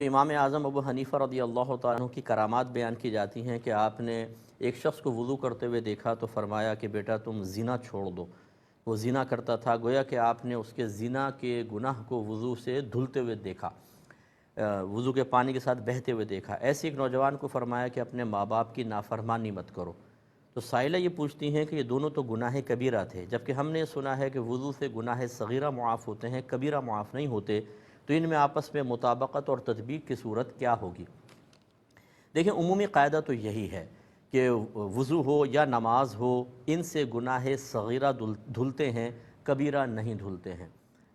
امام اعظم ابو حنیفہ رضی اللہ تعالیٰ عنہ کی کرامات بیان کی جاتی ہیں کہ آپ نے ایک شخص کو وضو کرتے ہوئے دیکھا تو فرمایا کہ بیٹا تم زنا چھوڑ دو۔ وہ زنا کرتا تھا، گویا کہ آپ نے اس کے زنا کے گناہ کو وضو سے دھلتے ہوئے دیکھا، وضو کے پانی کے ساتھ بہتے ہوئے دیکھا۔ ایسے ایک نوجوان کو فرمایا کہ اپنے ماں باپ کی نافرمانی مت کرو۔ تو سائلہ یہ پوچھتی ہیں کہ یہ دونوں تو گناہ کبیرہ تھے، جبکہ ہم نے سنا ہے کہ وضو سے گناہ صغیرہ معاف ہوتے ہیں، کبیرہ معاف نہیں ہوتے، تو ان میں آپس میں مطابقت اور تطبیق کی صورت کیا ہوگی؟ دیکھیں، عمومی قاعدہ تو یہی ہے کہ وضو ہو یا نماز ہو، ان سے گناہ صغیرہ دھلتے ہیں، کبیرہ نہیں دھلتے ہیں۔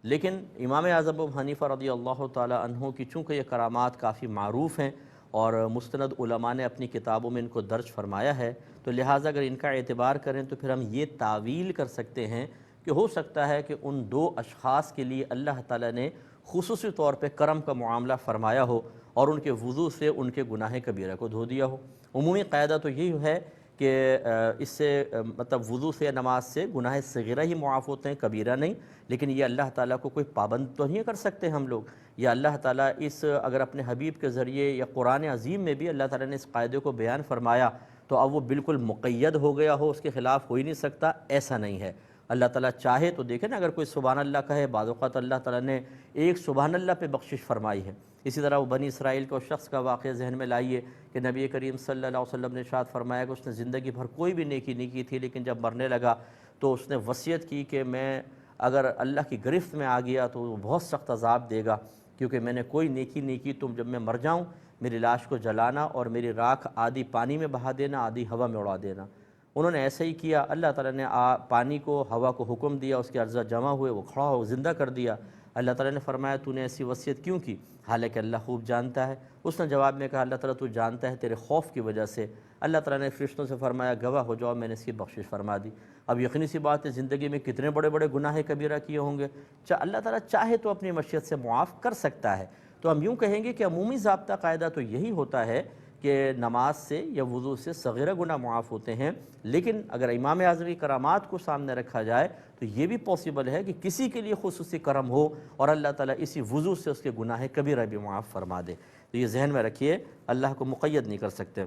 لیکن امام اعظم ابو حنیفہ رضی اللہ تعالی عنہ کی چونکہ یہ کرامات کافی معروف ہیں اور مستند علماء نے اپنی کتابوں میں ان کو درج فرمایا ہے، تو لہٰذا اگر ان کا اعتبار کریں تو پھر ہم یہ تعویل کر سکتے ہیں کہ ہو سکتا ہے کہ ان دو اشخاص کے لیے اللہ تعالیٰ نے خصوصی طور پہ کرم کا معاملہ فرمایا ہو اور ان کے وضو سے ان کے گناہ کبیرہ کو دھو دیا ہو۔ عمومی قاعدہ تو یہی ہے کہ اس سے مطلب وضو سے یا نماز سے گناہ صغیرہ ہی معاف ہوتے ہیں، کبیرہ نہیں۔ لیکن یہ اللہ تعالیٰ کو کوئی پابند تو نہیں کر سکتے ہم لوگ، یا اللہ تعالیٰ اگر اپنے حبیب کے ذریعے یا قرآن عظیم میں بھی اللہ تعالیٰ نے اس قاعدے کو بیان فرمایا تو اب وہ بالکل مقید ہو گیا ہو، اس کے خلاف ہو ہی نہیں سکتا، ایسا نہیں ہے۔ اللہ تعالیٰ چاہے تو دیکھیں نا، اگر کوئی سبحان اللہ کہے، بعض اوقات اللہ تعالیٰ نے ایک سبحان اللہ پہ بخشش فرمائی ہے۔ اسی طرح وہ بنی اسرائیل کے شخص کا واقعہ ذہن میں لائیے کہ نبی کریم صلی اللہ علیہ وسلم نے ارشاد فرمایا کہ اس نے زندگی بھر کوئی بھی نیکی نہیں کی تھی، لیکن جب مرنے لگا تو اس نے وصیت کی کہ میں اگر اللہ کی گرفت میں آ گیا تو وہ بہت سخت عذاب دے گا، کیونکہ میں نے کوئی نیکی نہیں کی، تم جب میں مر جاؤں میری لاش کو جلانا اور میری راکھ آدھی پانی میں بہا دینا، آدھی ہوا میں اڑا دینا۔ انہوں نے ایسا ہی کیا۔ اللہ تعالیٰ نے پانی کو، ہوا کو حکم دیا، اس کے اجزاء جمع ہوئے، وہ کھڑا ہو زندہ کر دیا۔ اللہ تعالیٰ نے فرمایا تو نے ایسی وصیت کیوں کی؟ حالانکہ اللہ خوب جانتا ہے۔ اس نے جواب میں کہا اللہ تعالیٰ تو جانتا ہے، تیرے خوف کی وجہ سے۔ اللہ تعالیٰ نے فرشتوں سے فرمایا گواہ ہو جاؤ، میں نے اس کی بخشش فرما دی۔ اب یقینی سی بات ہے زندگی میں کتنے بڑے بڑے گناہ کبیرہ کیے ہوں گے، اللہ تعالیٰ چاہے تو اپنی مشیت سے معاف کر سکتا ہے۔ تو ہم یوں کہیں گے کہ عمومی ضابطہ قاعدہ تو یہی ہوتا ہے کہ نماز سے یا وضو سے صغیرہ گناہ معاف ہوتے ہیں، لیکن اگر امام اعظم کی کرامات کو سامنے رکھا جائے تو یہ بھی پاسبل ہے کہ کسی کے لیے خصوصی کرم ہو اور اللہ تعالیٰ اسی وضو سے اس کے گناہ کبیرہ بھی معاف فرما دے۔ تو یہ ذہن میں رکھیے، اللہ کو مقید نہیں کر سکتے۔